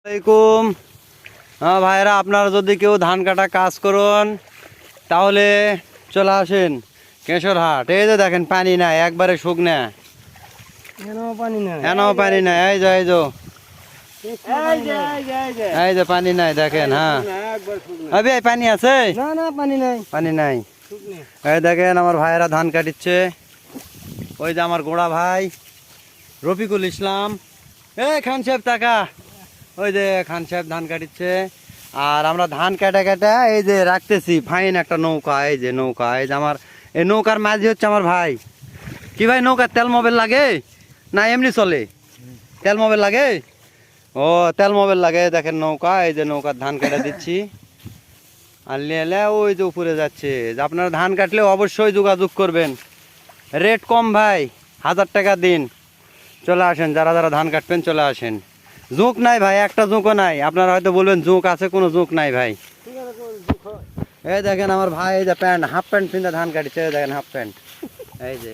আসসালামাইকুম। হ্যাঁ ভাইরা, আপনারা যদি কেউ ধান কাটা কাজ করুন তাহলে চলে আসেন কেশরহাট। এই যে দেখেন পানি নাই, একবারে শুকনা, এনাও পানি নাই। এই যে পানি নাই দেখেন। হ্যাঁ ভাই, পানি আছে? পানি নাই। এই দেখেন আমার ভাইয়েরা ধান কাটিচ্ছে। ওই যে আমার গোড়া ভাই রফিকুল ইসলাম। খান সাহেব টাকা, ওই যে খান সাহেব ধান কাটিচ্ছে। আর আমরা ধান কাটা কাটা এই যে রাখতেছি ফাইন একটা নৌকা। এই যে নৌকা, এই যে আমার এই নৌকার মাঝি হচ্ছে আমার ভাই। কি ভাই, নৌকার তেল মোবিল লাগে না এমনি চলে? তেল মোবিল লাগে। ও, তেল মোবিল লাগে। দেখেন নৌকা, এই যে নৌকার ধান কাটা দিচ্ছি। আর নিয়ে ওই যে উপরে যাচ্ছে। যে আপনারা ধান কাটলে অবশ্যই যোগাযোগ করবেন, রেট কম ভাই, 1000 টাকা দিন। চলে আসেন, যারা যারা ধান কাটবেন চলে আসেন। জোঁক নাই ভাই, একটা জোঁকও নাই। আপনারা হয়তো বলবেন জোঁক আছে, কোনো জোঁক নাই ভাই। এই দেখেন আমার ভাই, এই যে প্যান্ট, হাফ প্যান্ট পিন্ধে ধান কাটছে। দেখেন হাফ প্যান্ট, এই যে